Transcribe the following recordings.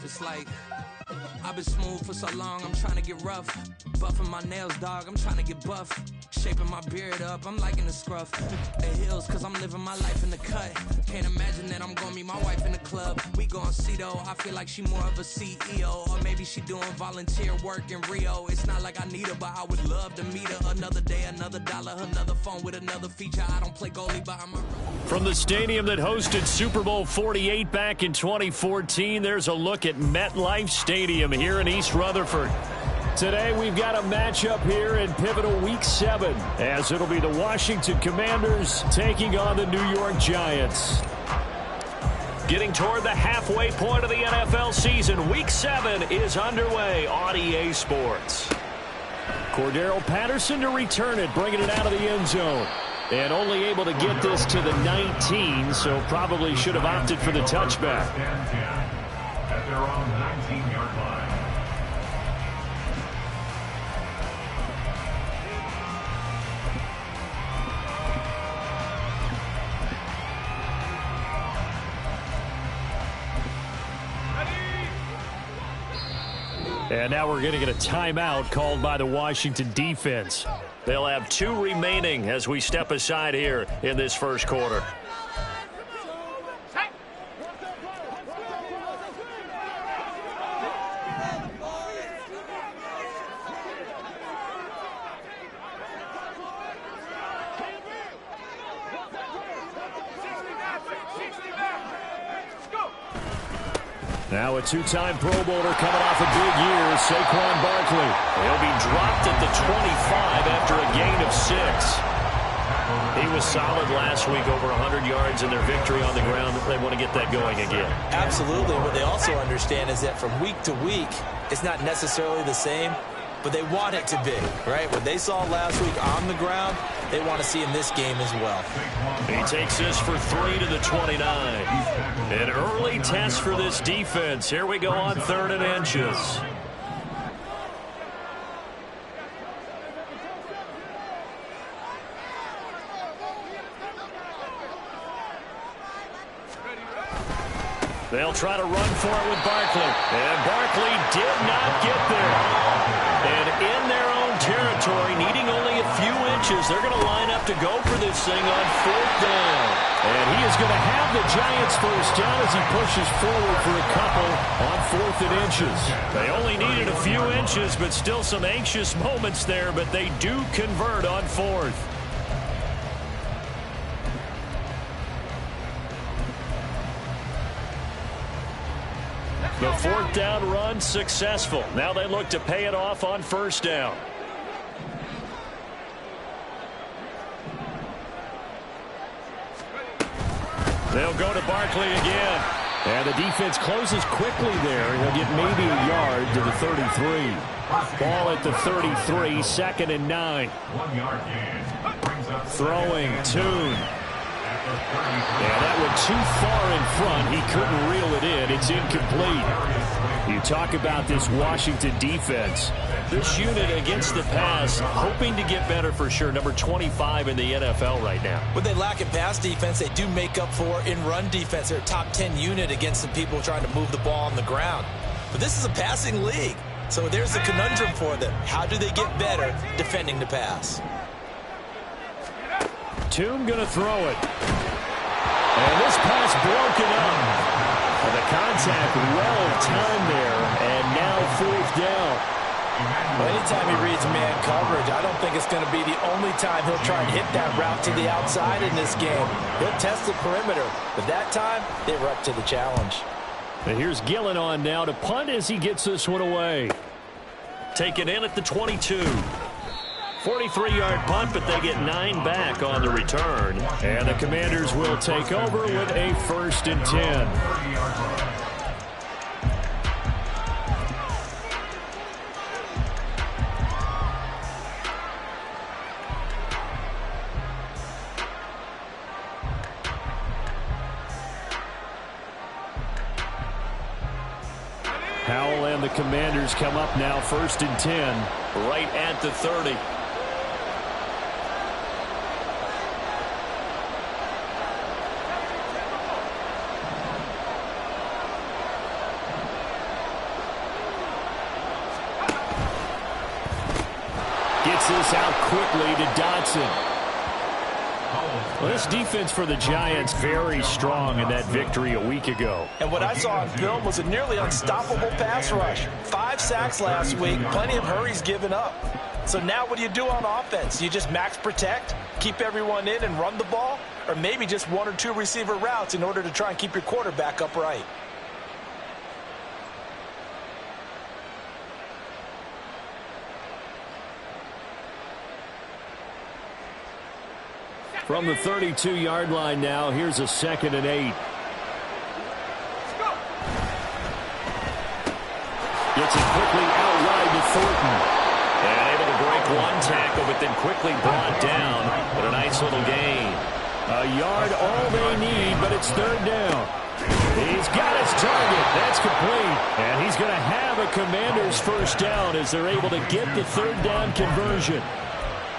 It's like I've been smooth for so long, I'm trying to get rough. Buffing my nails, dog, I'm trying to get buff. Shaping my beard up, I'm liking the scruff. The heels, cause I'm living my life in the cut. Can't imagine that I'm gonna meet my wife in the club. We gon' see though, I feel like she more of a CEO. Or maybe she doing volunteer work in Rio. It's not like I need her, but I would love to meet her. Another day, another dollar, another phone with another feature. I don't play goalie, but I'm a... From the stadium that hosted Super Bowl 48 back in 2014, there's a look at MetLife Stadium here in East Rutherford. Today we've got a matchup here in pivotal Week 7, as it'll be the Washington Commanders taking on the New York Giants. Getting toward the halfway point of the NFL season, Week 7 is underway on EA Sports. Cordero Patterson to return it, bringing it out of the end zone. And only able to get this to the 19, so probably should have opted for the touchback. At their own 19-yard line. And now we're going to get a timeout called by the Washington defense. They'll have 2 remaining as we step aside here in this first quarter. Now a 2-time Pro Bowler coming off a big year, Saquon Barkley. He'll be dropped at the 25 after a gain of 6. He was solid last week, over 100 yards in their victory on the ground. They want to get that going again. Absolutely. What they also understand is that from week to week, it's not necessarily the same, but they want it to be, right? What they saw last week on the ground, they want to see in this game as well. He takes this for 3 to the 29. An early test for this defense. Here we go on 3rd and inches. They'll try to run for it with Barkley. And Barkley did not get there. And in their own territory, needing only a few inches, they're going to line up to go for this thing on 4th down. And he is going to have the Giants first down as he pushes forward for a couple on 4th and inches. They only needed a few inches, but still some anxious moments there, but they do convert on 4th. The 4th down run successful. Now they look to pay it off on 1st down. They'll go to Barkley again. And the defense closes quickly there. He'll get maybe a yard to the 33. Ball at the 33, 2nd and 9. 1 yard gain. Throwing, Tune. Yeah, that went too far in front. He couldn't reel it in. It's incomplete. You talk about this Washington defense. This unit against the pass, hoping to get better for sure. Number 25 in the NFL right now. What they lack in pass defense, they do make up for in run defense. They're a top 10 unit against the people trying to move the ball on the ground. But this is a passing league. So there's the conundrum for them. How do they get better defending the pass? Tune going to throw it. And this pass broken up. And the contact well timed there. And now 4th down. Well, anytime he reads man coverage, I don't think it's going to be the only time he'll try and hit that route to the outside in this game. He'll test the perimeter. But that time, they were up to the challenge. And here's Gillen on now to punt as he gets this one away. Taken in at the 22. 43-yard punt, but they get 9 back on the return. And the Commanders will take over with a 1st and 10. Howell and the Commanders come up now 1st and 10. Right at the 30. Gets this out quickly to Dotson. Well, this defense for the Giants very strong in that victory a week ago. And what I saw on film was a nearly unstoppable pass rush. 5 sacks last week, plenty of hurries given up. So now what do you do on offense? You just max protect, keep everyone in and run the ball, or maybe just 1 or 2 receiver routes in order to try and keep your quarterback upright. From the 32-yard line now, here's a 2nd and 8. Gets it quickly out wide to Thornton. And able to break one tackle, but then quickly brought down. But a nice little gain. A yard, all they need, but it's 3rd down. He's got his target. That's complete. And he's going to have a Commanders first down as they're able to get the 3rd down conversion.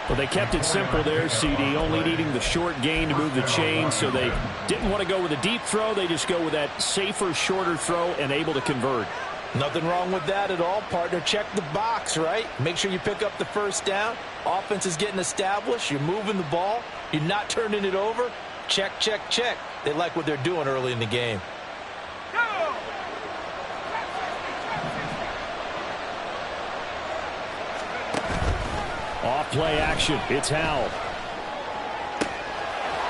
Well, they kept it simple there, CD, only needing the short gain to move the chain, so they didn't want to go with a deep throw. They just go with that safer, shorter throw and able to convert. Nothing wrong with that at all, partner. Check the box, right? Make sure you pick up the first down. Offense is getting established. You're moving the ball. You're not turning it over. Check, check, check. They like what they're doing early in the game. Off play action. It's Howell.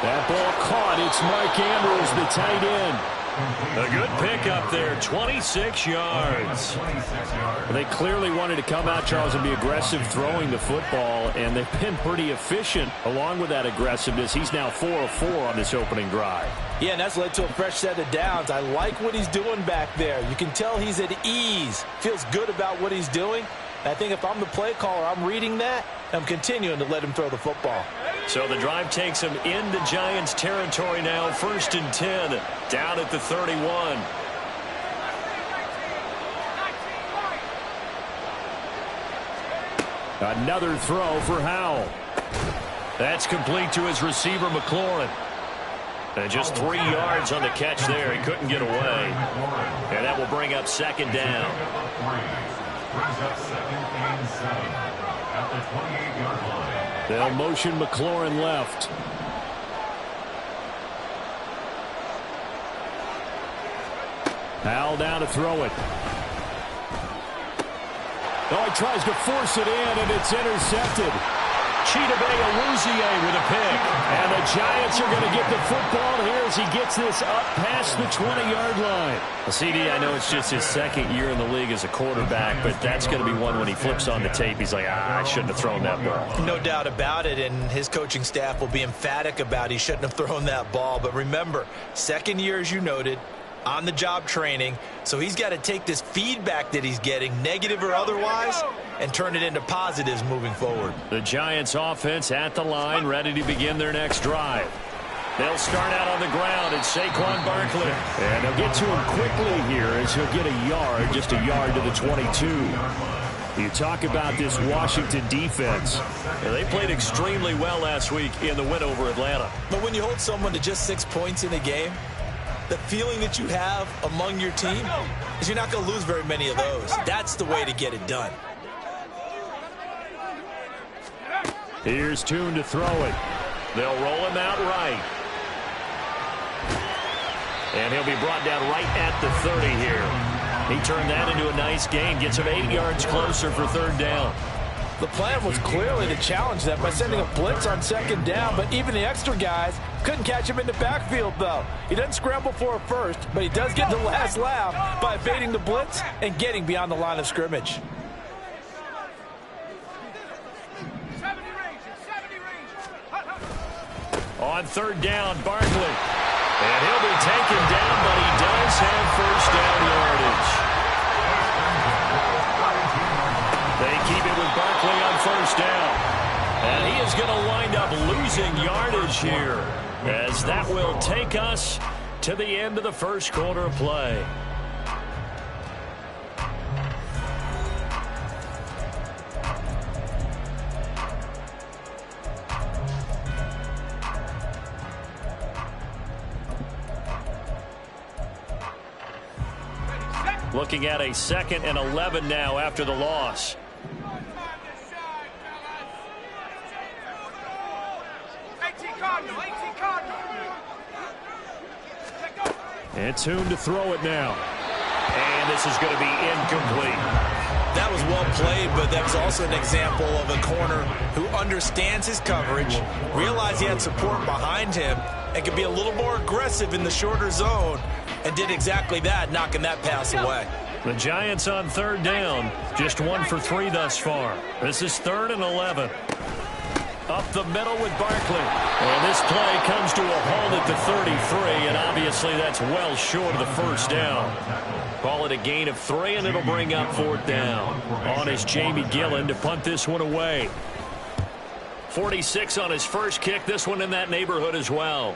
That ball caught. It's Mark Andrews, the tight end. A good pickup there, 26 yards. They clearly wanted to come out, Charles, and be aggressive throwing the football, and they've been pretty efficient along with that aggressiveness. He's now 4 of 4 on this opening drive. Yeah, and that's led to a fresh set of downs. I like what he's doing back there. You can tell he's at ease, feels good about what he's doing. I think if I'm the play caller, I'm reading that. I'm continuing to let him throw the football. So the drive takes him into Giants territory now. 1st and 10, down at the 31. Another throw for Howell. That's complete to his receiver, McLaurin. And just 3 yards on the catch there. He couldn't get away. And that will bring up 2nd down. Brings up 2nd and 7 at the 28-yard line. They'll motion McLaurin left. Howell down to throw it. Oh, he tries to force it in, and it's intercepted. Chidobe Awuzie with a pick. And the Giants are going to get the football here as he gets this up past the 20-yard line. Well, CD, I know it's just his 2nd year in the league as a quarterback, but that's going to be one when he flips on the tape. He's like, I shouldn't have thrown that ball. No doubt about it, and his coaching staff will be emphatic about he shouldn't have thrown that ball. But remember, 2nd year, as you noted, on-the-job training, so he's got to take this feedback that he's getting, negative or otherwise, and turn it into positives moving forward. The Giants offense at the line, ready to begin their next drive. They'll start out on the ground. It's Saquon Barkley. And they'll get to him quickly here as he'll get a yard, just a yard to the 22. You talk about this Washington defense. They played extremely well last week in the win over Atlanta. But when you hold someone to just 6 points in a game, the feeling that you have among your team is you're not going to lose very many of those. That's the way to get it done. Here's Tune to throw it. They'll roll him out right. And he'll be brought down right at the 30 here. He turned that into a nice gain. Gets him 8 yards closer for 3rd down. The plan was clearly to challenge them by sending a blitz on 2nd down, but even the extra guys couldn't catch him in the backfield, though. He doesn't scramble for a first, but he does get the last laugh by evading the blitz and getting beyond the line of scrimmage. On 3rd down, Barkley. And he'll be taken down, but he does have first down yardage. They keep it with Barkley on 1st down. And he is going to wind up losing yardage here, as that will take us to the end of the 1st quarter of play. Looking at a 2nd and 11 now after the loss. And Tune to throw it now. And this is going to be incomplete. That was well played, but that was also an example of a corner who understands his coverage, realized he had support behind him, and could be a little more aggressive in the shorter zone, and did exactly that, knocking that pass away. The Giants on third down, just 1 for 3 thus far. This is 3rd and 11. Up the middle with Barkley. And this play comes to a halt at the 33, and obviously that's well short of the first down. Call it a gain of 3, and it'll bring up 4th down. On is Jamie Gillen to punt this one away. 46 on his first kick. This one in that neighborhood as well.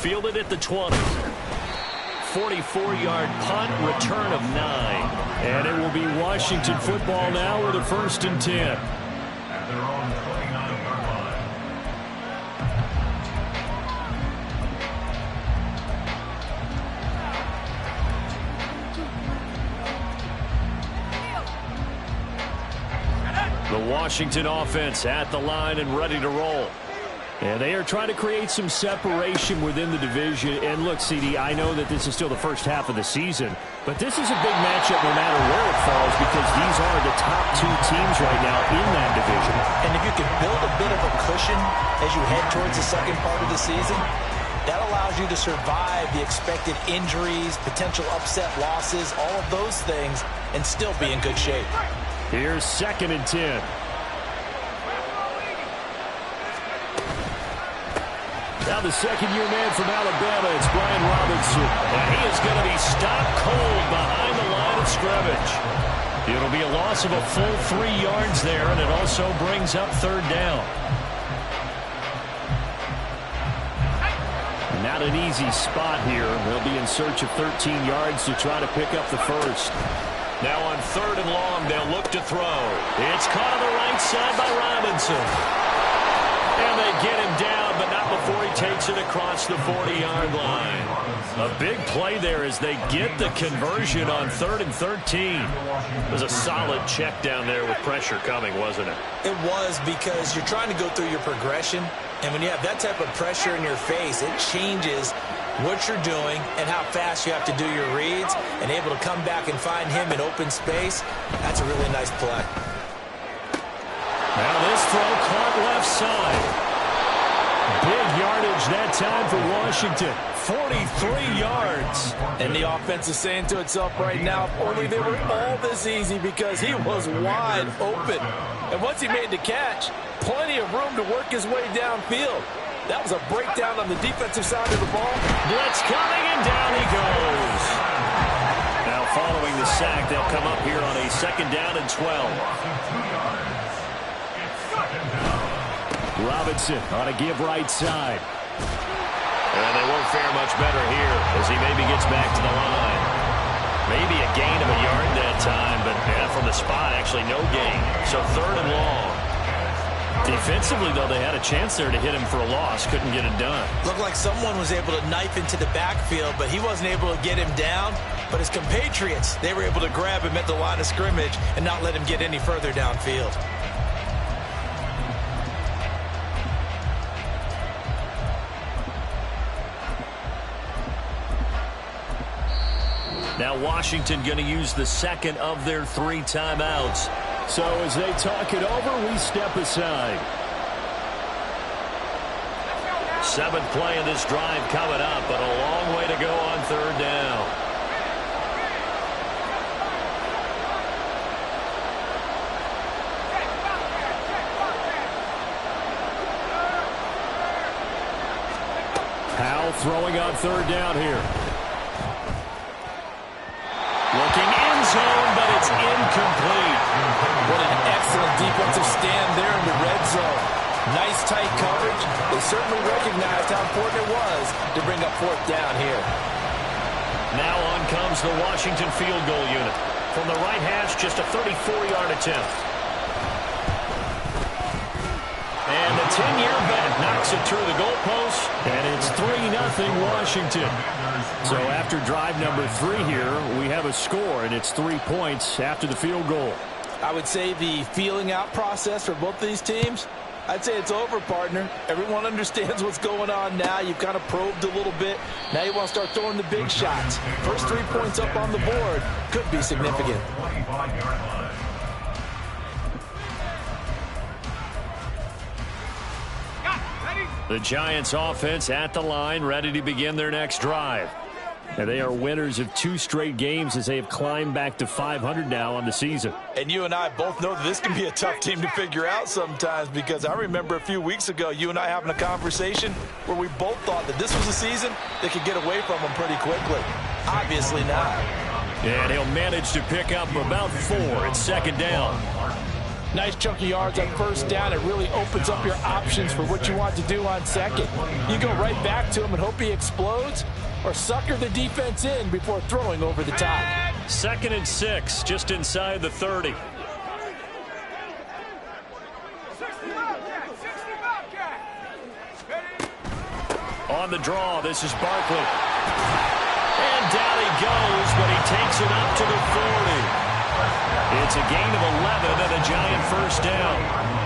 Fielded at the 20. 44-yard punt, return of 9. And it will be Washington football now with a 1st and 10. At their own 29-yard line. The Washington offense at the line and ready to roll. And they are trying to create some separation within the division. And look, CD, I know that this is still the first half of the season, but this is a big matchup no matter where it falls because these are the top 2 teams right now in that division. And if you can build a bit of a cushion as you head towards the second part of the season, that allows you to survive the expected injuries, potential upset losses, all of those things, and still be in good shape. Here's 2nd and 10. Now the second-year man from Alabama, it's Brian Robinson. And he is going to be stopped cold behind the line of scrimmage. It'll be a loss of a full 3 yards there, and it also brings up 3rd down. Not an easy spot here. They'll be in search of 13 yards to try to pick up the first. Now on 3rd and long, they'll look to throw. It's caught on the right side by Robinson. And they get him down, but not before he takes it across the 40-yard line. A big play there as they get the conversion on 3rd and 13. It was a solid check down there with pressure coming, wasn't it? It was, because you're trying to go through your progression, and when you have that type of pressure in your face, it changes what you're doing and how fast you have to do your reads, and able to come back and find him in open space. That's a really nice play. Now this throw caught left side. Big yardage that time for Washington. 43 yards. And the offense is saying to itself right now, if only they were all this easy, because he was wide open. And once he made the catch, plenty of room to work his way downfield. That was a breakdown on the defensive side of the ball. Blitz coming, and down he goes. Now following the sack, they'll come up here on a 2nd down and 12. Robinson on a give right side. And they won't fare much better here as he maybe gets back to the line. Maybe a gain of a yard that time, but from the spot, actually no gain. So 3rd and long. Defensively, though, they had a chance there to hit him for a loss. Couldn't get it done. Looked like someone was able to knife into the backfield, but he wasn't able to get him down. But his compatriots, they were able to grab him at the line of scrimmage and not let him get any further downfield. Now Washington going to use the 2nd of their 3 timeouts. So as they talk it over, we step aside. 7th play of this drive coming up, but a long way to go on 3rd down. Powell throwing on 3rd down here. Looking in zone, but it's incomplete. What an excellent defensive stand there in the red zone. Nice tight coverage. They certainly recognized how important it was to bring up 4th down here. Now on comes the Washington field goal unit. From the right hash, just a 34-yard attempt. And the 10-year vet knocks it through the goalpost, and it's 3-0 Washington. So after drive number 3 here, we have a score, and it's 3 points after the field goal. I would say the feeling out process for both of these teams, I'd say it's over, partner. Everyone understands what's going on now. You've kind of probed a little bit. Now you want to start throwing the big shots. First 3 points up on the board could be significant. The Giants offense at the line, ready to begin their next drive. And they are winners of 2 straight games as they have climbed back to 500 now on the season. And you and I both know that this can be a tough team to figure out sometimes, because I remember a few weeks ago you and I having a conversation where we both thought that this was a season that could get away from them pretty quickly. Obviously not. And he'll manage to pick up about 4 at second down. Nice chunk of yards on first down. It really opens up your options for what you want to do on second. You go right back to him and hope he explodes, or sucker the defense in before throwing over the top. 2nd and 6, just inside the 30. On the draw, this is Barkley. And down he goes, but he takes it up to the 40. It's a gain of 11 and a Giant first down.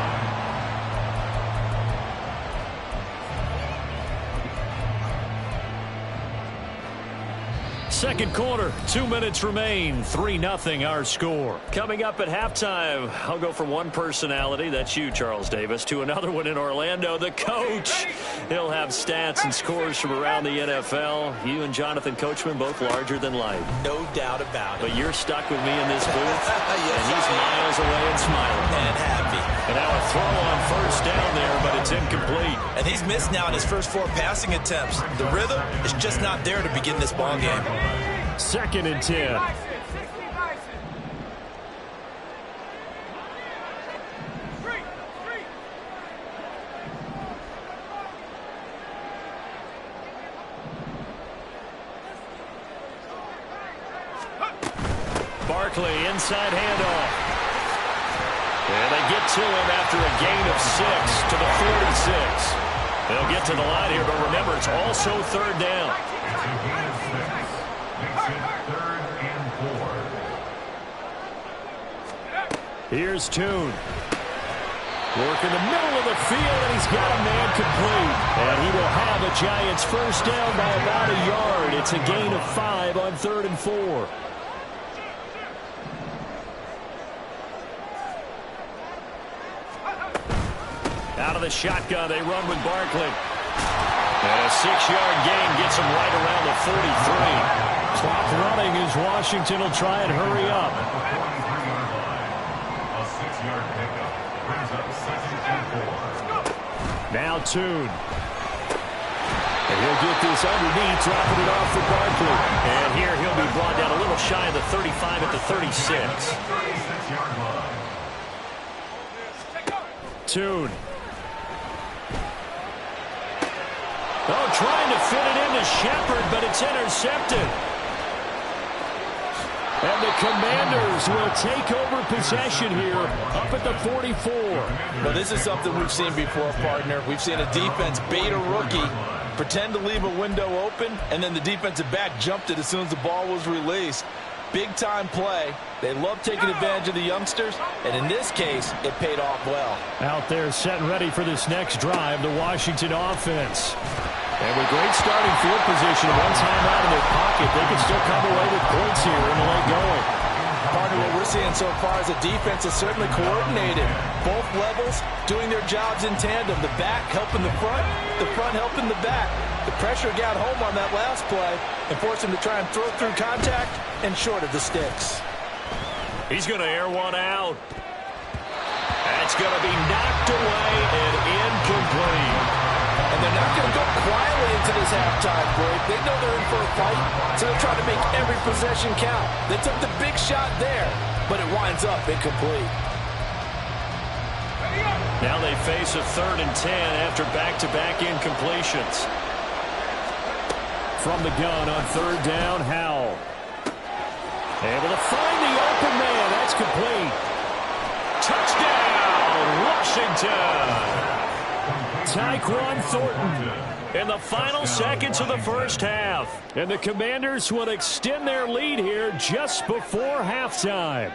Second quarter, 2 minutes remain, 3-0 our score. Coming up at halftime, I'll go from one personality, that's you, Charles Davis, to another one in Orlando, the coach. He'll have stats and scores from around the NFL. You and Jonathan Coachman, both larger than life. No doubt about it. But you're stuck with me in this booth, yes, and he's miles away and smiling. And happy. And now a throw on first down there, but it's incomplete. And he's missed now in his first 4 passing attempts. The rhythm is just not there to begin this ball game. 2nd and 10. Barkley, inside handoff. And they get to him after a gain of 6 to the 46. They'll get to the line here, but remember, it's also 3rd down. Here's Tune. Work in the middle of the field, and he's got a man complete. And he will have a Giants first down by about a yard. It's a gain of 5 on 3rd and 4. Out of the shotgun, they run with Barkley. And a 6-yard gain gets him right around the 43. Clock running as Washington will try and hurry up. A 6-yard pickup brings up 2nd and 4. Now Tune. And he'll get this underneath, dropping it off for Barkley. And here he'll be brought down a little shy of the 35 at the 36. 36-yard line. Tune. Oh, trying to fit it into Shepard, but it's intercepted. And the Commanders will take over possession here up at the 44. Well, this is something we've seen before, partner. We've seen a defense bait a rookie, pretend to leave a window open, and then the defensive back jumped it as soon as the ball was released. Big-time play. They love taking advantage of the youngsters, and in this case, it paid off well. Out there set and ready for this next drive, the Washington offense. And with great starting field position, one time out of their pocket, they can still come away with points here in the late going. Partner, what we're seeing so far is the defense is certainly coordinated. Both levels doing their jobs in tandem. The back helping the front helping the back. The pressure got home on that last play and forced him to try and throw through contact and short of the sticks. He's going to air one out. That's going to be knocked away and incomplete. And they're not going to go quietly into this halftime break. They know they're in for a fight, so they're trying to make every possession count. They took the big shot there, but it winds up incomplete. Now they face a 3rd and 10 after back-to-back incompletions. From the gun on 3rd down, Howell. Able to find the open man. That's complete. Touchdown, Washington. Tyquan Thornton in the final seconds of the first half. And the Commanders will extend their lead here just before halftime.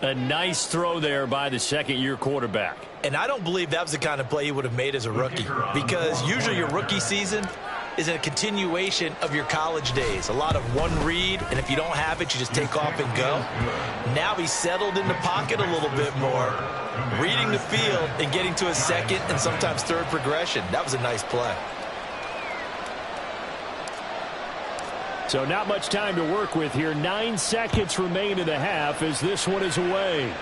A nice throw there by the second-year quarterback. And I don't believe that was the kind of play he would have made as a rookie, because usually your rookie season is a continuation of your college days. A lot of one read, and if you don't have it, you just take off and go. Now he's settled in the pocket a little bit more, reading the field and getting to a second and sometimes third progression. That was a nice play. So not much time to work with here. 9 seconds remain in the half as this one is away.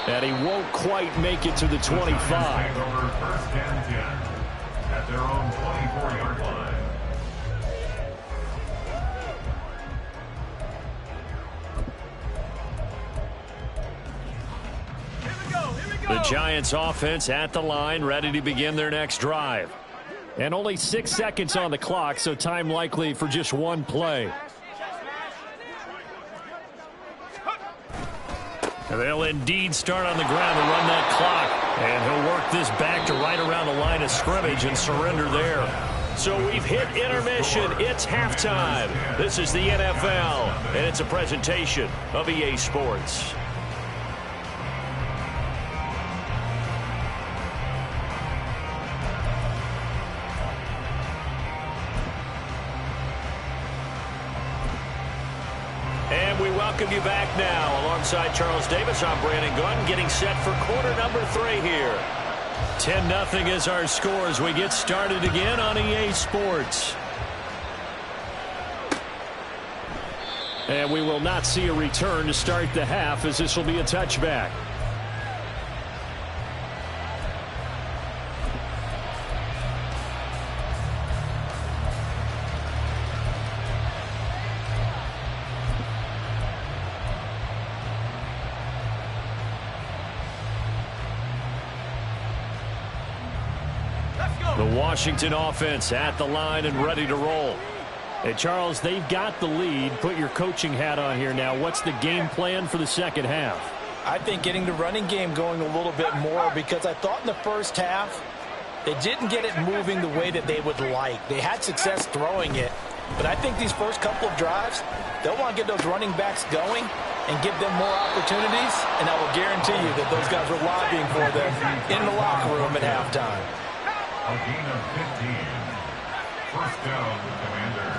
And he won't quite make it to the 25. First and 10 at their own 24-yard line. The Giants offense at the line, ready to begin their next drive. And only 6 seconds on the clock, so time likely for just one play. And they'll indeed start on the ground to run that clock. And he'll work this back to right around the line of scrimmage and surrender there. So we've hit intermission. It's halftime. This is the NFL, and it's a presentation of EA Sports. Welcome you back now. Alongside Charles Davis, I'm Brandon Gunn, getting set for quarter number 3 here. 10-0 is our score as we get started again on EA Sports. And we will not see a return to start the half, as this will be a touchback. The Washington offense at the line and ready to roll. And Charles, they've got the lead. Put your coaching hat on here now. What's the game plan for the second half? I think getting the running game going a little bit more, because I thought in the first half they didn't get it moving the way that they would like. They had success throwing it, but I think these first couple of drives, they'll want to get those running backs going and give them more opportunities, and I will guarantee you that those guys were lobbying for them in the locker room at halftime. A gain of 15. First down, Commanders.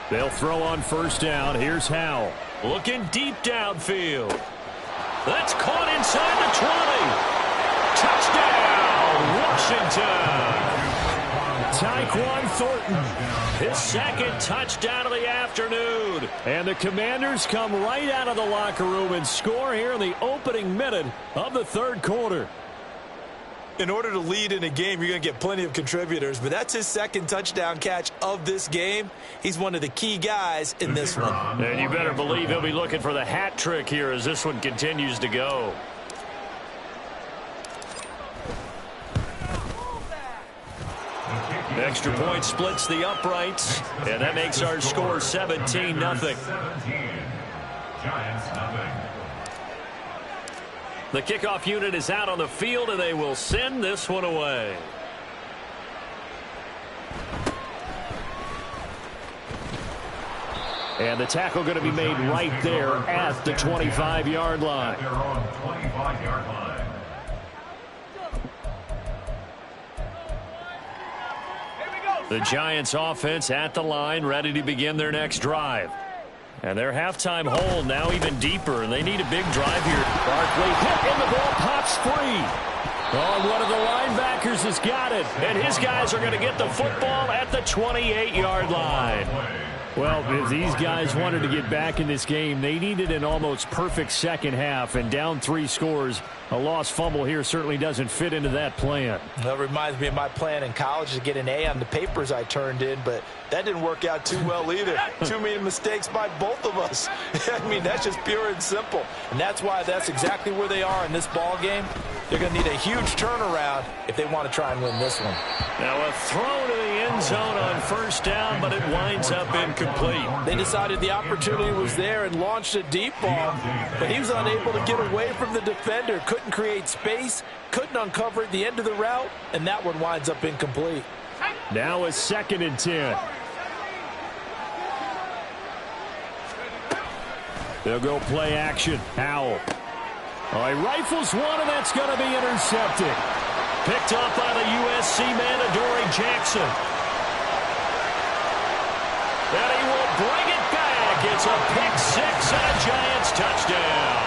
They'll throw on first down. Here's Howell. Looking deep downfield. That's caught inside the 20. Touchdown, Washington. Tyquan Thornton, his second touchdown of the afternoon. And the Commanders come right out of the locker room and score here in the opening minute of the third quarter. In order to lead in a game, you're going to get plenty of contributors, but that's his second touchdown catch of this game. He's one of the key guys in this one. And you better believe he'll be looking for the hat trick here as this one continues to go. Extra point splits the uprights, and that makes our score 17-0. Giants nothing. The kickoff unit is out on the field, and they will send this one away. And the tackle going to be made right there at the 25-yard line. Their own 25-yard line. The Giants offense at the line, ready to begin their next drive. And their halftime hole now even deeper, and they need a big drive here. Barkley hit, and the ball pops free. Oh, one of the linebackers has got it, and his guys are going to get the football at the 28-yard line. Well, if these guys wanted to get back in this game, they needed an almost perfect second half, and down 3 scores. A lost fumble here certainly doesn't fit into that plan. That reminds me of my plan in college to get an A on the papers I turned in, but that didn't work out too well either. Too many mistakes by both of us. I mean, that's just pure and simple. And that's why that's exactly where they are in this ball game. They're going to need a huge turnaround if they want to try and win this one. Now a throw to the end zone on first down, but it winds up incomplete. They decided the opportunity was there and launched a deep ball, but he was unable to get away from the defender, couldn't create space, couldn't uncover at the end of the route, and that one winds up incomplete. Now a 2nd and 10. They'll go play action. Howell. Oh, he rifles one, and that's going to be intercepted. Picked up by the USC man, Adoree Jackson. And he will bring it back. It's a pick 6 and a Giants touchdown.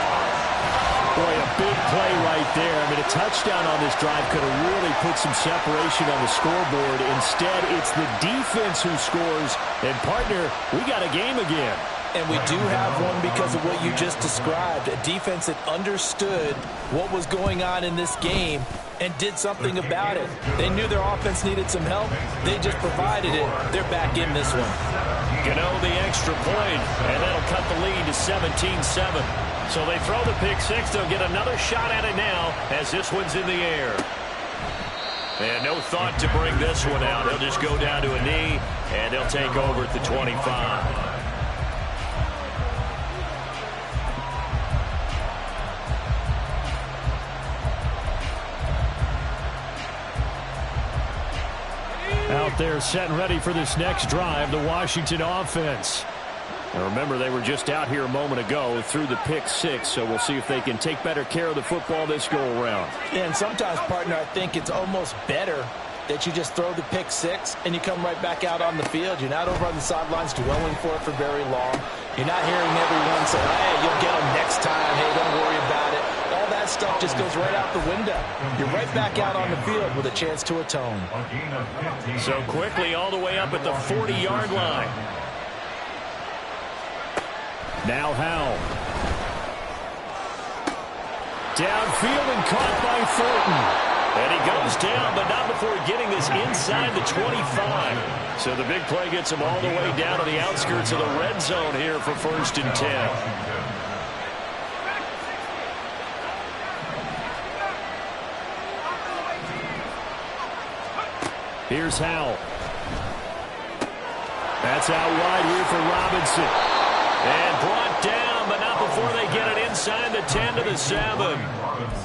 Boy, a big play right there. I mean, a touchdown on this drive could have really put some separation on the scoreboard. Instead, it's the defense who scores. And, partner, we got a game again. And we do have one because of what you just described. A defense that understood what was going on in this game and did something about it. They knew their offense needed some help. They just provided it. They're back in this one. Gano the extra point, and that'll cut the lead to 17-7. So they throw the pick 6. They'll get another shot at it now as this one's in the air. And no thought to bring this one out. He'll just go down to a knee, and they'll take over at the 25. Out there set and ready for this next drive, the Washington offense. Now remember, they were just out here a moment ago through the pick 6, so we'll see if they can take better care of the football this go-around. And sometimes, partner, I think it's almost better that you just throw the pick 6 and you come right back out on the field. You're not over on the sidelines dwelling for it for very long. You're not hearing everyone say, hey, you'll get them next time. Hey, don't worry about it. All that stuff just goes right out the window. You're right back out on the field with a chance to atone. So quickly all the way up at the 40-yard line. Now Howell. Downfield and caught by Thornton. And he goes down, but not before getting this inside the 25. So the big play gets him all the way down to the outskirts of the red zone here for 1st and 10. Here's Howell. That's out wide here for Robinson. And brought down, but not before they get it inside the 10 to the 7.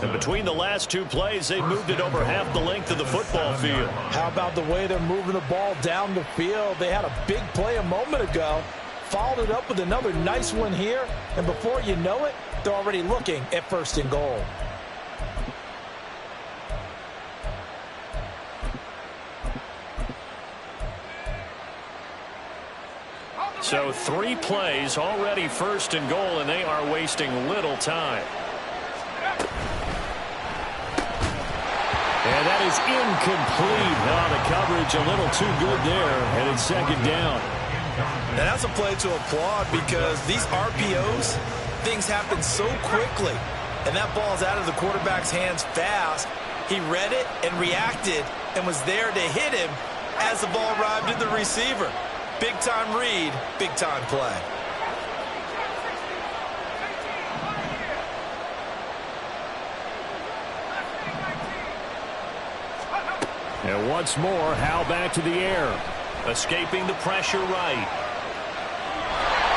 And between the last 2 plays, they moved it over half the length of the football field. How about the way they're moving the ball down the field? They had a big play a moment ago, followed it up with another nice one here, and before you know it, they're already looking at 1st and goal. So 3 plays, already 1st and goal, and they are wasting little time. And that is incomplete. Oh, the coverage a little too good there, and it's 2nd down. And that's a play to applaud because these RPOs, things happen so quickly. And that ball's out of the quarterback's hands fast. He read it and reacted and was there to hit him as the ball arrived at the receiver. Big-time read, big-time play. And once more, Howell back to the air. Escaping the pressure right.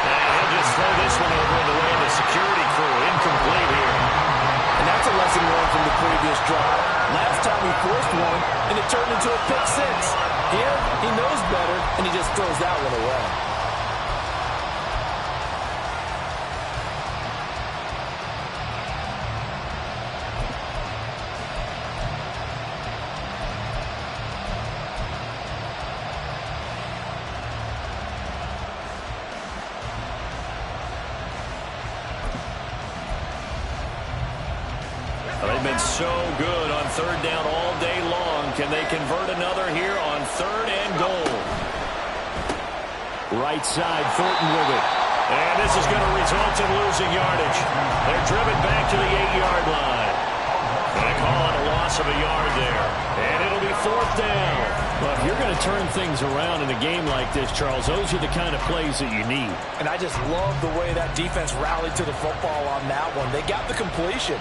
And he'll just throw this one over in the way of the security crew. Incomplete here. And that's a lesson learned from the previous drive. Last time he forced one, and it turned into a pick 6. Here, he knows better, and he just throws that one away. They've been so good on 3rd down all day long. Can they convert another here on 3rd and goal? Right side, Thornton with it. And this is going to result in losing yardage. They're driven back to the 8-yard line. They call it a loss of a yard there. And it'll be 4th down. Well, if you're going to turn things around in a game like this, Charles, those are the kind of plays that you need. And I just love the way that defense rallied to the football on that one. They got the completion,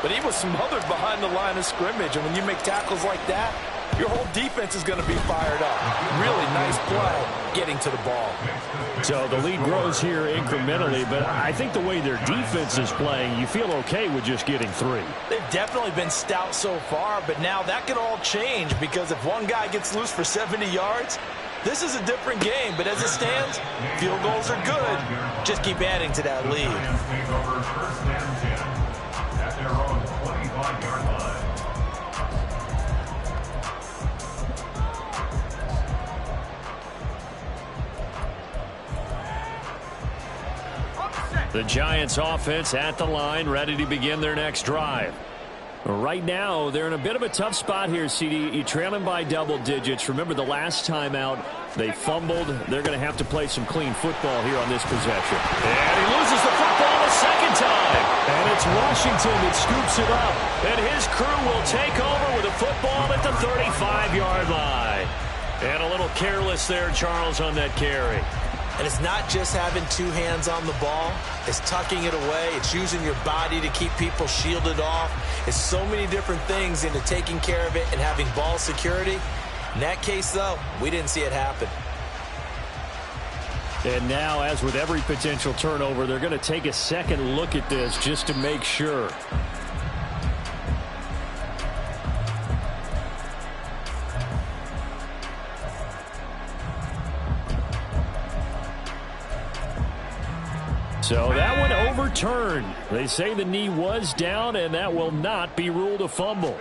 but he was smothered behind the line of scrimmage. And when you make tackles like that, your whole defense is going to be fired up. Really nice play getting to the ball. So the lead grows here incrementally, but I think the way their defense is playing, you feel okay with just getting 3. They've definitely been stout so far, but now that could all change because if one guy gets loose for 70 yards, this is a different game. But as it stands, field goals are good. Just keep adding to that lead. Take over 1st and 10 at their own 25-yard line. The Giants offense at the line, ready to begin their next drive. Right now, they're in a bit of a tough spot here, CD. You're trailing by double digits. Remember the last time out, they fumbled. They're going to have to play some clean football here on this possession. And he loses the football a second time. And it's Washington that scoops it up. And his crew will take over with a football at the 35-yard line. And a little careless there, Charles, on that carry. And it's not just having 2 hands on the ball. It's tucking it away. It's using your body to keep people shielded off. It's so many different things into taking care of it and having ball security. In that case, though, we didn't see it happen. And now, as with every potential turnover, they're going to take a second look at this just to make sure. So that one overturned. They say the knee was down, and that will not be ruled a fumble.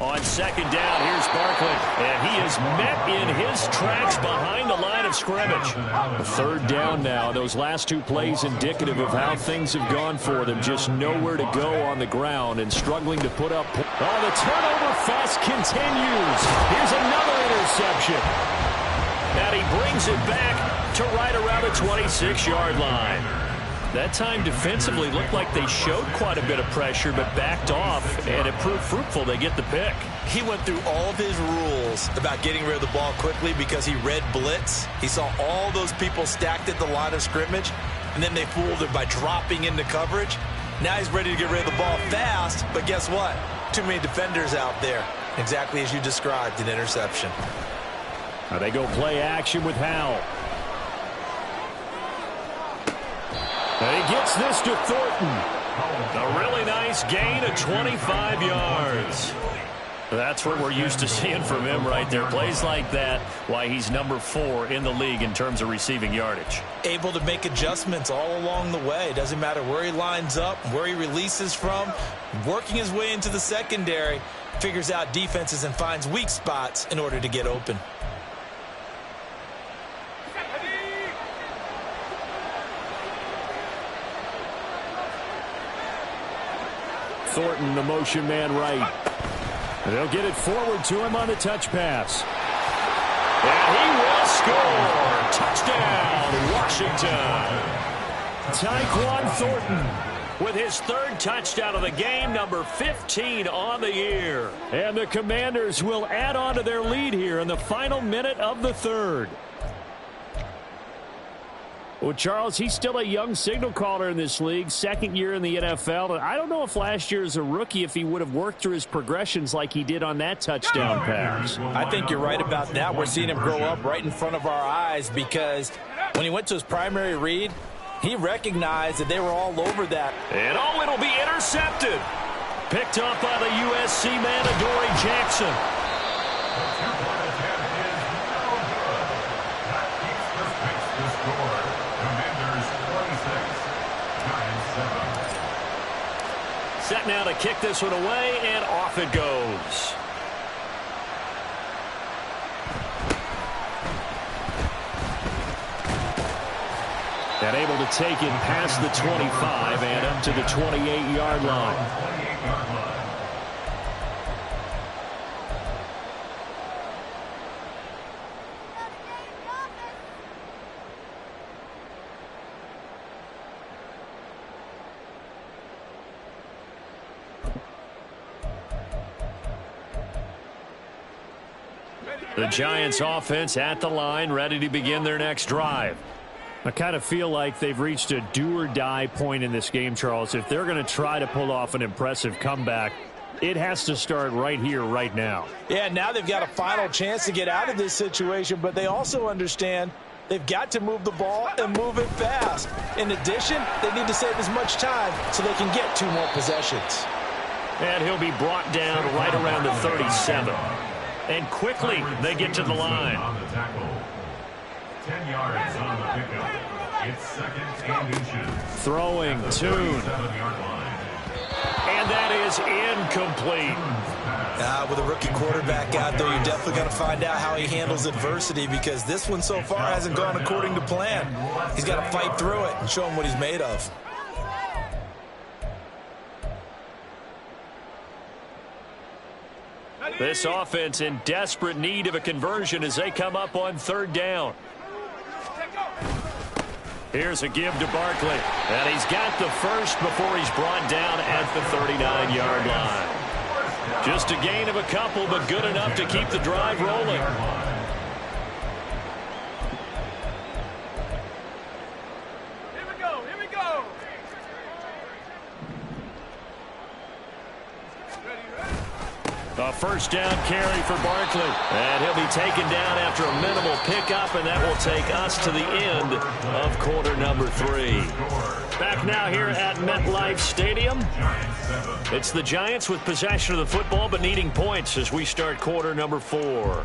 On 2nd down, here's Barkley, and he is met in his tracks behind the line of scrimmage. 3rd down now. Those last 2 plays indicative of how things have gone for them. Just nowhere to go on the ground and struggling to put up. Oh, the turnover fuss continues. Here's another interception. And he brings it back to right around the 26-yard line. That time defensively looked like they showed quite a bit of pressure but backed off, and it proved fruitful. They get the pick. He went through all of his rules about getting rid of the ball quickly because he read blitz. He saw all those people stacked at the line of scrimmage, and then they fooled him by dropping into coverage. Now he's ready to get rid of the ball fast, but guess what? Too many defenders out there. Exactly as you described, an interception. Now they go play action with Howell. And he gets this to Thornton. A really nice gain of 25 yards. That's what we're used to seeing from him right there. Plays like that, why he's number 4 in the league in terms of receiving yardage. Able to make adjustments all along the way. Doesn't matter where he lines up, where he releases from. Working his way into the secondary. Figures out defenses and finds weak spots in order to get open. Thornton, the motion man right. They'll get it forward to him on the touch pass. And he will score. Touchdown, Washington. Tyquan Thornton with his 3rd touchdown of the game, number 15 on the year. And the Commanders will add on to their lead here in the final minute of the 3rd. Well, Charles, he's still a young signal caller in this league, 2nd year in the NFL. I don't know if last year as a rookie, if he would have worked through his progressions like he did on that touchdown pass. I think you're right about that. We're seeing him grow up right in front of our eyes because when he went to his primary read, he recognized that they were all over that. And oh, it'll be intercepted. Picked up by the USC man, Adoree Jackson. Set now to kick this one away, and off it goes. And able to take it past the 25 and up to the 28-yard line. The Giants offense at the line, ready to begin their next drive. I kind of feel like they've reached a do-or-die point in this game, Charles. If they're going to try to pull off an impressive comeback, it has to start right here, right now. Yeah, now they've got a final chance to get out of this situation, but they also understand they've got to move the ball and move it fast. In addition, they need to save as much time so they can get 2 more possessions. And he'll be brought down right around the 37. And quickly, they get to the line. 10 yards on the pickup. It's 2nd and inches. Throwing, Tune. And that is incomplete. With a rookie quarterback out there, you're definitely going to find out how he handles adversity, because this one so far hasn't gone according to plan. He's got to fight through it and show him what he's made of. This offense in desperate need of a conversion as they come up on 3rd down. Here's a give to Barkley. And he's got the first before he's brought down at the 39-yard line. Just a gain of a couple, but good enough to keep the drive rolling. Here we go. A 1st down carry for Barkley. And he'll be taken down after a minimal pickup, and that will take us to the end of quarter number 3. Back now here at MetLife Stadium. It's the Giants with possession of the football, but needing points as we start quarter number 4.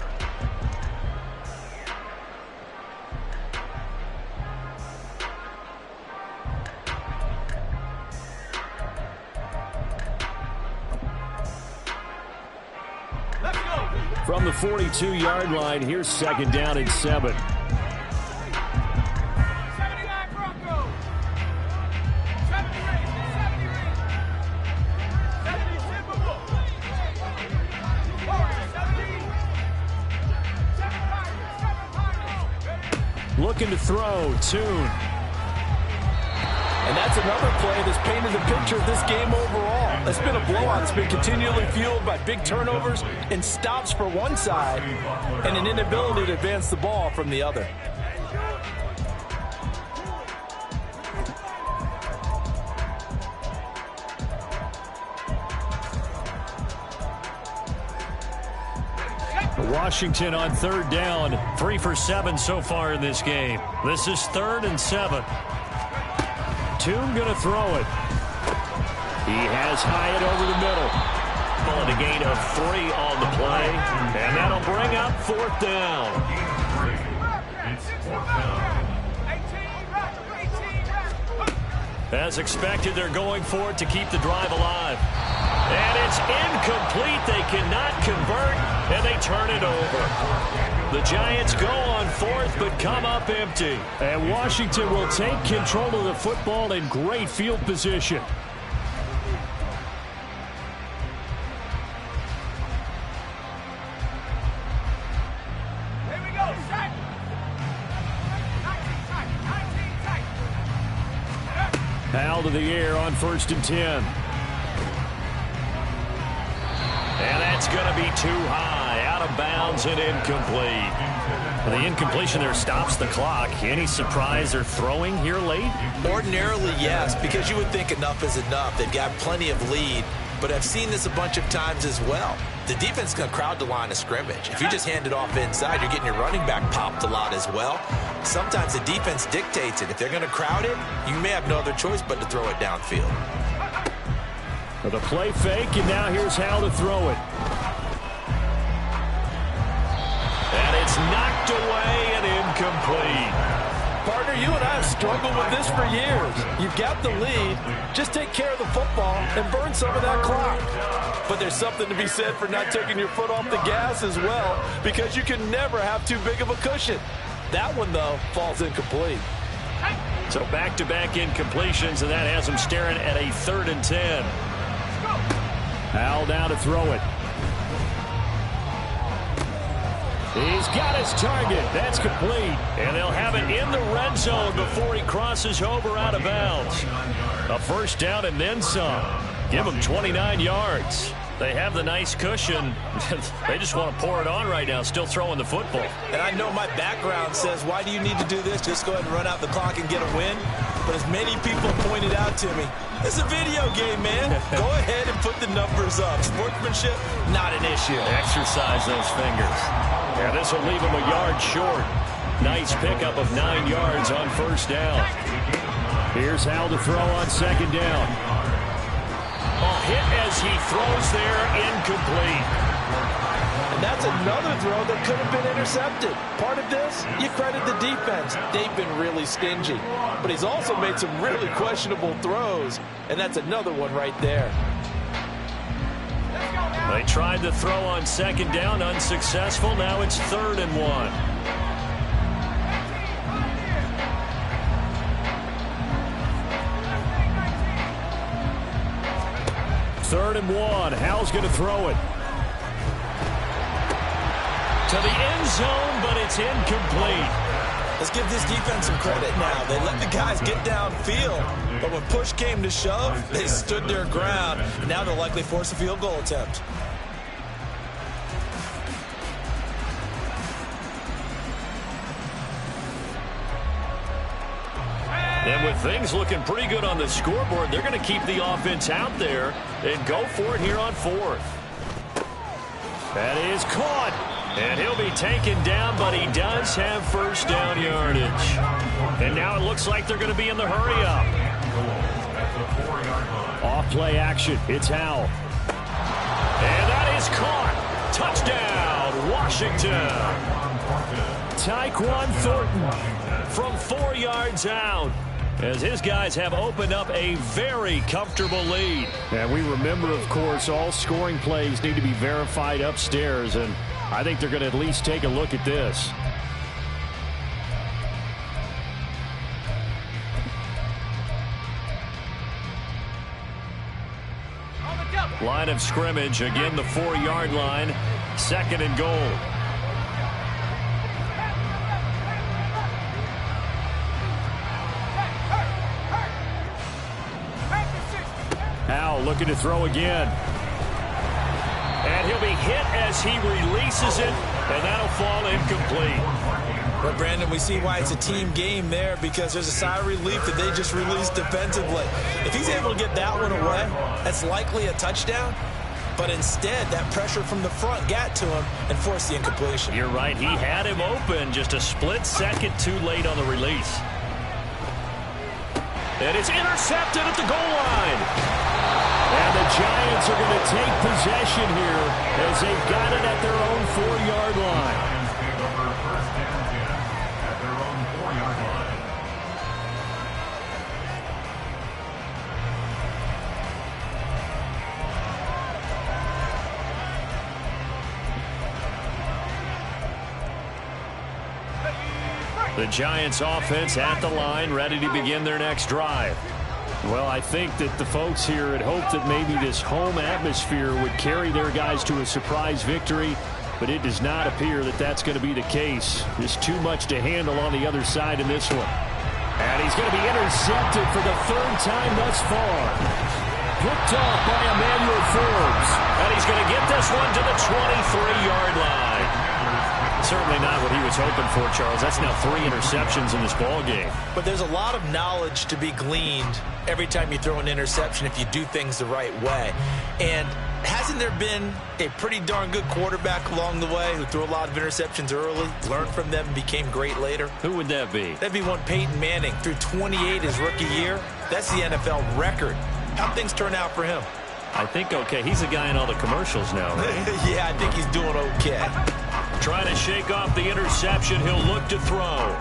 From the 42-yard line, here's 2nd down and 7. Looking to throw, Tune. And that's another play that's painted the picture of this game overall. It's been a blowout that's been continually fueled by big turnovers and stops for one side and an inability to advance the ball from the other. Washington on 3rd down, 3 for 7 so far in this game. This is 3rd and 7. Tune going to throw it. He has Hyatt over the middle. And a gain of 3 on the play. And that'll bring up 4th down. As expected, they're going for it to keep the drive alive. And it's incomplete. They cannot convert, and they turn it over. The Giants go on 4th, but come up empty. And Washington will take control of the football in great field position. Powell to the air on 1st and 10. And that's going to be too high, out of bounds and incomplete. Well, the incompletion there stops the clock. Any surprise they're throwing here late? Ordinarily, yes, because you would think enough is enough. They've got plenty of lead, but I've seen this a bunch of times as well. The defense is going to crowd the line of scrimmage. If you just hand it off inside, you're getting your running back popped a lot as well. Sometimes the defense dictates it. If they're going to crowd it, you may have no other choice but to throw it downfield. The play fake, and now here's how to throw it. And it's knocked away and incomplete. Partner, you and I have struggled with this for years. You've got the lead. Just take care of the football and burn some of that clock. But there's something to be said for not taking your foot off the gas as well, because you can never have too big of a cushion. That one, though, falls incomplete. So back-to-back incompletions, and that has them staring at a 3rd and 10. Powell down to throw it. He's got his target. That's complete. And they'll have it in the red zone before he crosses over out of bounds. A 1st down and then some. Give him 29 yards. They have the nice cushion. They just want to pour it on right now, still throwing the football. And I know my background says, why do you need to do this? Just go ahead and run out the clock and get a win. But as many people pointed out to me, it's a video game, man. Go ahead and put the numbers up. Sportsmanship, not an issue. Exercise those fingers. Yeah, this will leave him a yard short. Nice pickup of 9 yards on first down. Here's Howell to throw on second down. Hit as he throws there, incomplete. And that's another throw that could have been intercepted. Part of this, you credit the defense. They've been really stingy. But he's also made some really questionable throws, and that's another one right there. They tried to throw on second down, unsuccessful. Now it's 3rd and 1. Third and 1. Howell's going to throw it to the end zone, but it's incomplete. Let's give this defense some credit now. They let the guys get downfield, but when push came to shove, they stood their ground. And now they'll likely force a field goal attempt. And with things looking pretty good on the scoreboard, they're going to keep the offense out there and go for it here on 4th. That is caught. And he'll be taken down, but he does have first down yardage. And now it looks like they're going to be in the hurry-up. Off-play action. It's Howell. And that is caught. Touchdown, Washington. Tyquan Thornton from 4 yards out, as his guys have opened up a very comfortable lead. And we remember, of course, all scoring plays need to be verified upstairs, and I think they're going to at least take a look at this. Line of scrimmage, again the 4-yard line, 2nd and goal. Howell looking to throw again. And he'll be hit as he releases it, and that'll fall incomplete. But, Brandon, we see why it's a team game there, because there's a sigh of relief that they just released defensively. If he's able to get that one away, that's likely a touchdown. But instead, that pressure from the front got to him and forced the incompletion. You're right. He had him open, just a split second too late on the release. And it's intercepted at the goal line. And the Giants are going to take possession here as they've got it at their own 4-yard line. At their own 4-yard line. The Giants offense at the line, ready to begin their next drive. Well, I think that the folks here had hoped that maybe this home atmosphere would carry their guys to a surprise victory, but it does not appear that that's going to be the case. There's too much to handle on the other side in this one. And he's going to be intercepted for the 3rd time thus far. Picked off by Emmanuel Forbes. And he's going to get this one to the 23-yard line. Certainly not what he was hoping for, Charles. That's now 3 interceptions in this ball game. But there's a lot of knowledge to be gleaned every time you throw an interception if you do things the right way. And hasn't there been a pretty darn good quarterback along the way who threw a lot of interceptions early, learned from them, and became great later? Who would that be? That'd be one Peyton Manning. Threw 28 his rookie year. That's the NFL record. How'd things turn out for him? I think okay. He's a guy in all the commercials now, right? Yeah, I think he's doing okay. Trying to shake off the interception. He'll look to throw.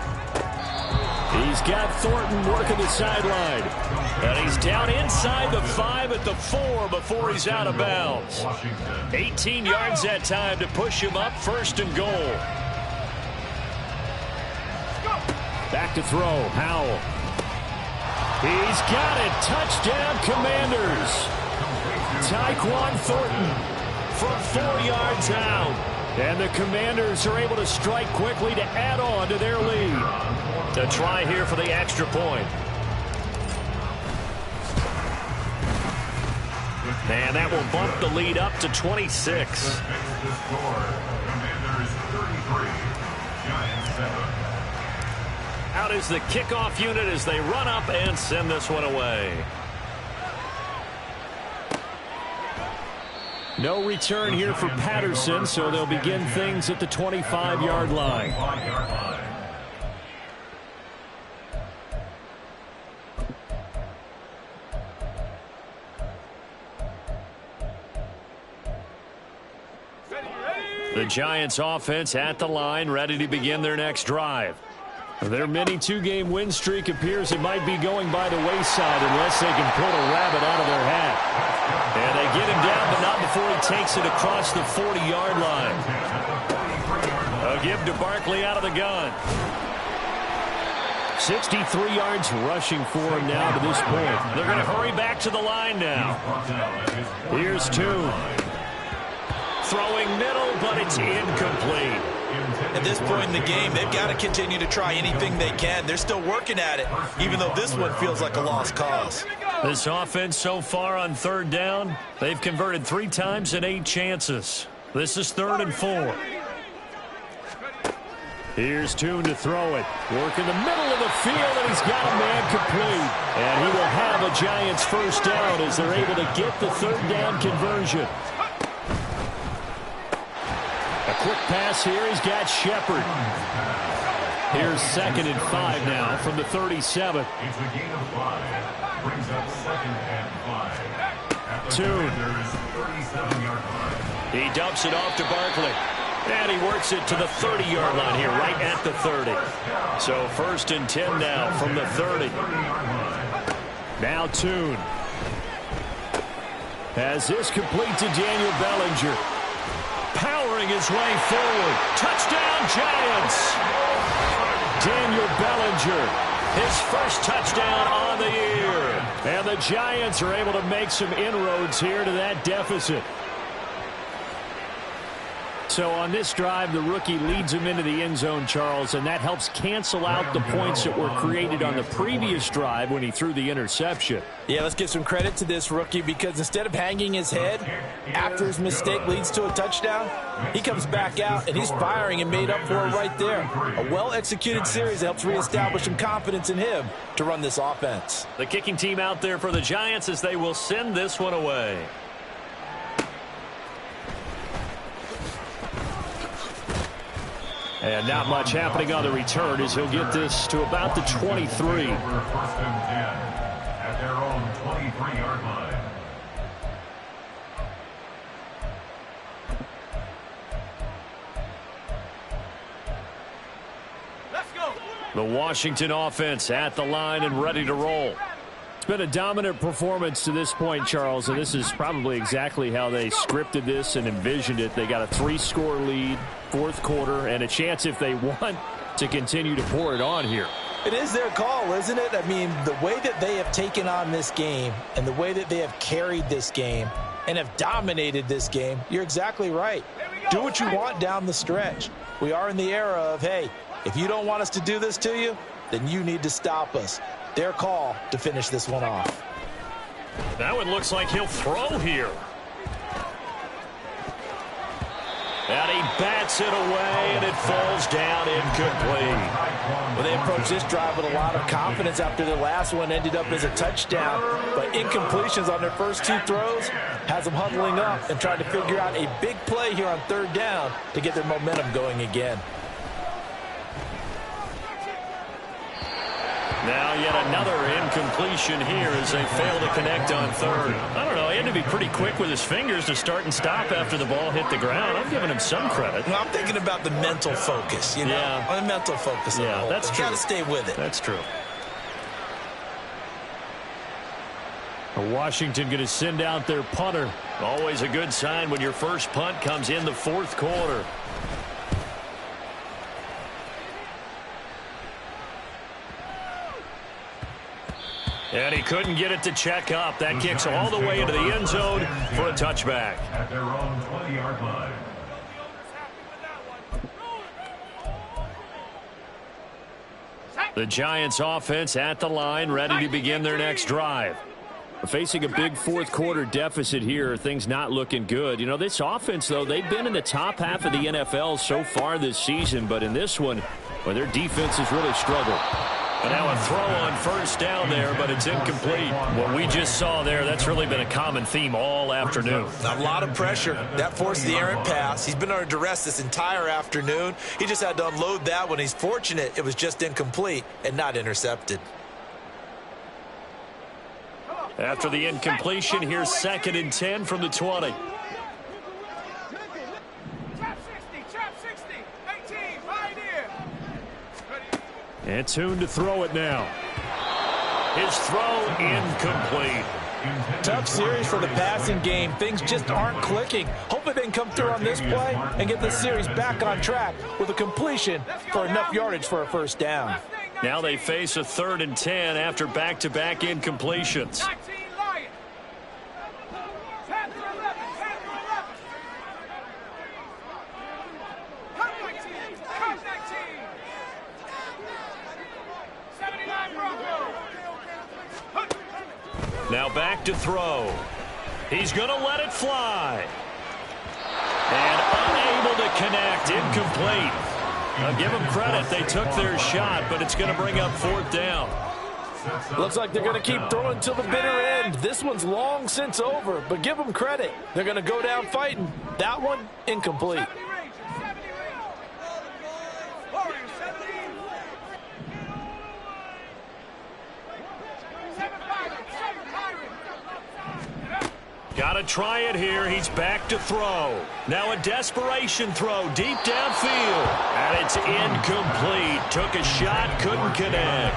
He's got Thornton working the sideline. And he's down inside the 5 at the 4 before he's out of bounds. 18 yards that time to push him up, 1st and goal. Back to throw, Howell. He's got it. Touchdown, Commanders. Tyquan Thornton from 4 yards out. And the Commanders are able to strike quickly to add on to their lead. To try here for the extra point. And that will bump the lead up to 26. The score, Commanders 33, Giants 7. Out is the kickoff unit as they run up and send this one away. No return here for Patterson, so they'll begin things at the 25-yard line. The Giants offense at the line, ready to begin their next drive. Their mini two-game win streak appears it might be going by the wayside unless they can pull a rabbit out of their hat. And they get him down, but not before he takes it across the 40-yard line. A give to Barkley out of the gun. 63 yards rushing for him now to this point. They're going to hurry back to the line now. Here's Toon. Throwing middle, but it's incomplete. At this point in the game, they've got to continue to try anything they can. They're still working at it, even though this one feels like a lost cause. This offense so far on third down, they've converted 3 times in 8 chances. This is 3rd and 4. Here's Toon to throw it. Work in the middle of the field, and he's got a man complete. And he will have a Giants first down as they're able to get the 3rd down conversion. A quick pass here. He's got Shepard. Here's 2nd and 5 now from the 37. It's a gain of 5. Brings up 2nd and 5. Toon. 37-yard line. He dumps it off to Barkley. And he works it to the 30-yard line here, right at the 30. So 1st and 10 now from the 30. Now Toon. Has this complete to Daniel Bellinger. Powering his way forward. Touchdown, Giants! Daniel Bellinger, his first touchdown on the year. And the Giants are able to make some inroads here to that deficit. So on this drive, the rookie leads him into the end zone, Charles, and that helps cancel out the points that were created on the previous drive when he threw the interception. Yeah, let's give some credit to this rookie because instead of hanging his head after his mistake leads to a touchdown, he comes back out and he's firing and made up for it right there. A well-executed series that helps reestablish some confidence in him to run this offense. The kicking team out there for the Giants as they will send this one away. And not much happening on the return as he'll get this to about the 23. 1st and 10 at their own 23-yard line. Let's go. The Washington offense at the line and ready to roll. It's been a dominant performance to this point, Charles, and this is probably exactly how they scripted this and envisioned it. They got a 3-score lead, 4th quarter, and a chance if they want to continue to pour it on here. It is their call, isn't it? I mean, the way that they have taken on this game and the way that they have carried this game and have dominated this game, you're exactly right. Do what you want down the stretch. We are in the era of, hey, if you don't want us to do this to you, then you need to stop us. Their call to finish this one off. That one looks like he'll throw here. And he bats it away, and it falls down incomplete. Well, they approached this drive with a lot of confidence after their last one ended up as a touchdown. But incompletions on their first 2 throws has them huddling up and trying to figure out a big play here on 3rd down to get their momentum going again. Now yet another incompletion here as they fail to connect on 3rd. I don't know, he had to be pretty quick with his fingers to start and stop after the ball hit the ground. I'm giving him some credit. Well, I'm thinking about the mental focus, you know? Yeah. The mental focus. Yeah, that's true. Got to stay with it. That's true. Washington going to send out their punter. Always a good sign when your first punt comes in the 4th quarter. And he couldn't get it to check up. That kicks all the way into the end zone for a touchback. At their own 20-yard line. The Giants offense at the line, ready to begin their next drive. Facing a big fourth-quarter deficit here, things not looking good. You know, this offense, though, they've been in the top half of the NFL so far this season, but in this one, well, their defense has really struggled. And now a throw on first down there, but it's incomplete. What we just saw there, that's really been a common theme all afternoon. A lot of pressure. That forced the errant pass. He's been under duress this entire afternoon. He just had to unload that one. He's fortunate it was just incomplete and not intercepted. After the incompletion, here's 2nd and 10 from the 20. And Tune to throw it now. His throw incomplete. Tough series for the passing game. Things just aren't clicking. Hopefully they can come through on this play and get this series back on track with a completion for enough yardage for a first down. Now they face a 3rd and 10 after back-to-back incompletions. Now back to throw. He's going to let it fly. And unable to connect. Incomplete. I'll give them credit. They took their shot, but it's going to bring up 4th down. Looks like they're going to keep throwing till the bitter end. This one's long since over, but give them credit. They're going to go down fighting. That one, incomplete. Got to try it here. He's back to throw. Now a desperation throw deep downfield. And it's incomplete. Took a shot, couldn't connect.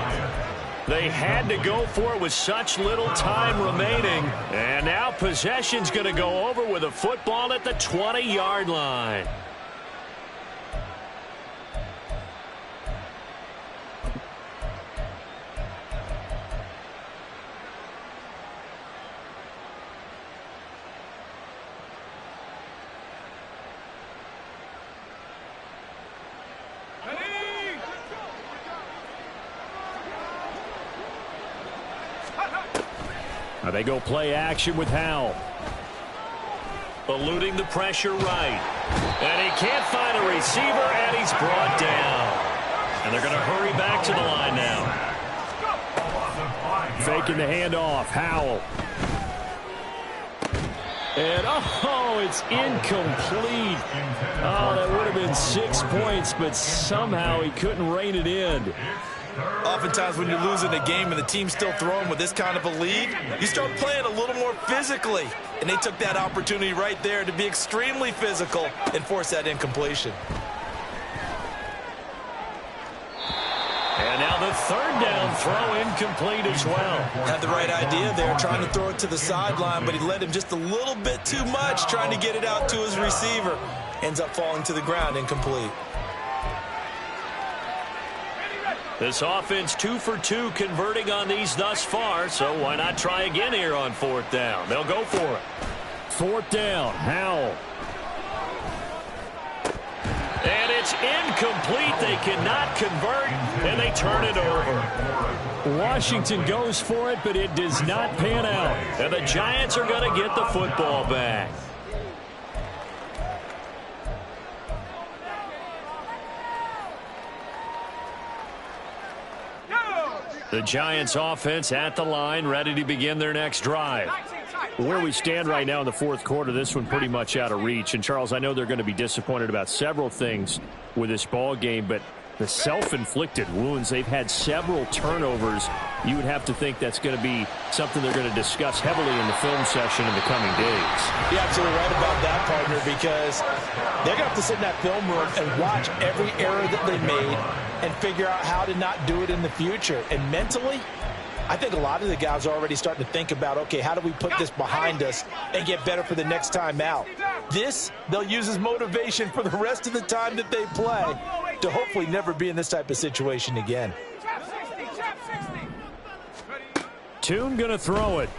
They had to go for it with such little time remaining. And now possession's going to go over with a football at the 20-yard line. They go play action with Howell. Eluding the pressure right. And he can't find a receiver, and he's brought down. And they're going to hurry back to the line now. Faking the handoff. Howell. And, oh, it's incomplete. Oh, that would have been 6 points, but somehow he couldn't rein it in. Oftentimes when you're losing a game and the team's still throwing with this kind of a lead, you start playing a little more physically. And they took that opportunity right there to be extremely physical and force that incompletion. And now the 3rd down throw incomplete as well. Had the right idea there, trying to throw it to the sideline, but he led him just a little bit too much, trying to get it out to his receiver. Ends up falling to the ground, incomplete. This offense 2 for 2 converting on these thus far, so why not try again here on 4th down? They'll go for it. 4th down, Howell. And it's incomplete. They cannot convert, and they turn it over. Washington goes for it, but it does not pan out. And the Giants are going to get the football back. The Giants offense at the line, ready to begin their next drive. Where we stand right now in the 4th quarter, this one pretty much out of reach. And, Charles, I know they're going to be disappointed about several things with this ball game, but the self-inflicted wounds, they've had several turnovers. You would have to think that's going to be something they're going to discuss heavily in the film session in the coming days. You're absolutely right about that, partner, because they're going to have to sit in that film room and watch every error that they made and figure out how to not do it in the future. And mentally, I think a lot of the guys are already starting to think about, okay, how do we put this behind us and get better for the next time out? This, they'll use as motivation for the rest of the time that they play to hopefully never be in this type of situation again. Tune going to throw it.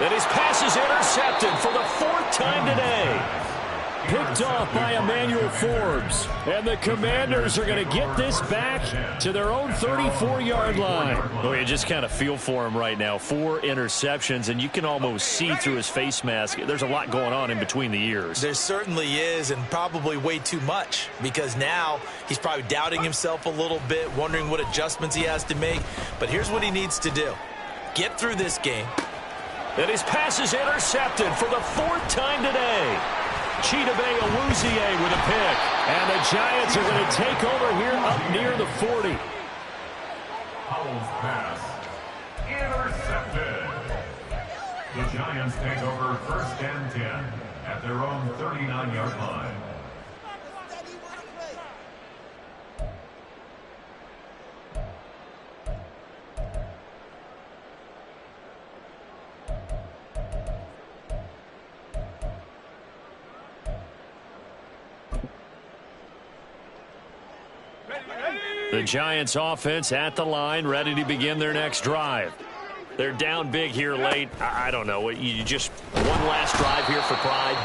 And his pass is intercepted for the 4th time today. picked off by Emmanuel Forbes. And the Commanders are going to get this back to their own 34-yard line. Oh, you just kind of feel for him right now. 4 interceptions, and you can almost see through his face mask. There's a lot going on in between the ears. There certainly is, and probably way too much, because now he's probably doubting himself a little bit, wondering what adjustments he has to make. But here's what he needs to do. Get through this game. And his pass is intercepted for the 4th time today. Chidobe Awuzie with a pick. And the Giants are going to take over here up near the 40. Howell's pass intercepted. The Giants take over 1st and 10 at their own 39-yard line. The Giants offense at the line, ready to begin their next drive. They're down big here late. I don't know. You just one last drive here for pride.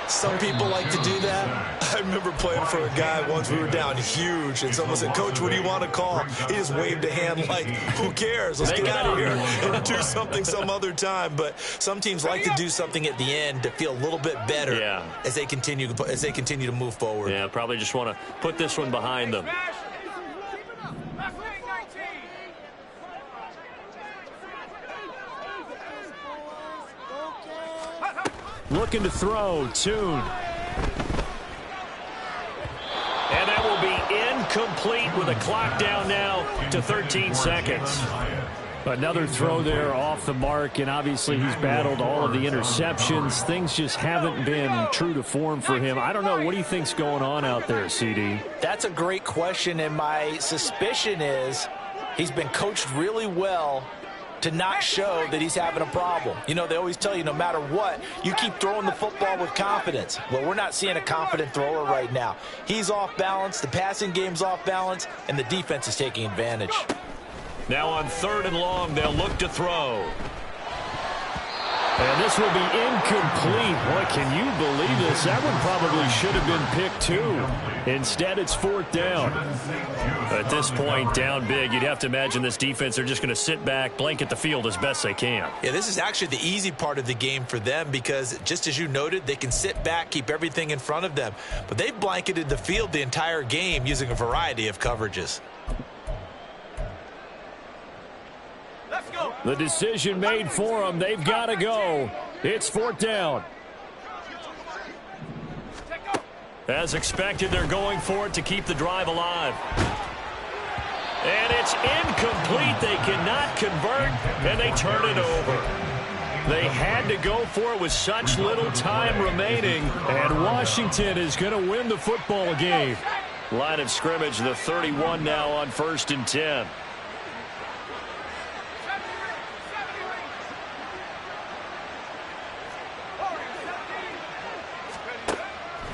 Some people like to do that. I remember playing for a guy once. We were down huge, and someone said, "Coach, what do you want to call?" He just waved a hand like, "Who cares? Let's get out of here and do something some other time." But some teams like to do something at the end to feel a little bit better as they continue to move forward. Yeah, probably just want to put this one behind them. Looking to throw, Tune. And that will be incomplete with a clock down now to 13 seconds. Another throw there off the mark, and obviously he's battled all of the interceptions. Things just haven't been true to form for him. I don't know. What do you think's going on out there, CD? That's a great question, and my suspicion is he's been coached really well to not show that he's having a problem. You know, they always tell you no matter what, you keep throwing the football with confidence. Well, we're not seeing a confident thrower right now. He's off balance, the passing game's off balance, and the defense is taking advantage. Now on 3rd and long, they'll look to throw. And this will be incomplete. Boy, can you believe this? That one probably should have been picked too. Instead, it's 4th down. At this point, down big, you'd have to imagine this defense are just going to sit back, blanket the field as best they can. Yeah, this is actually the easy part of the game for them because, just as you noted, they can sit back, keep everything in front of them. But they've blanketed the field the entire game using a variety of coverages. The decision made for them. They've got to go. It's 4th down. As expected, they're going for it to keep the drive alive. And it's incomplete. They cannot convert, and they turn it over. They had to go for it with such little time remaining, and Washington is going to win the football game. Line of scrimmage, the 31 now on 1st and 10.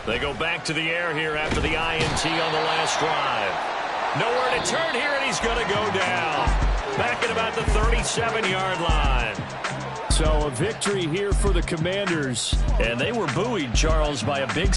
They go back to the air here after the INT on the last drive. Nowhere to turn here, and he's going to go down. Back at about the 37-yard line. So a victory here for the Commanders. And they were buoyed, Charles, by a big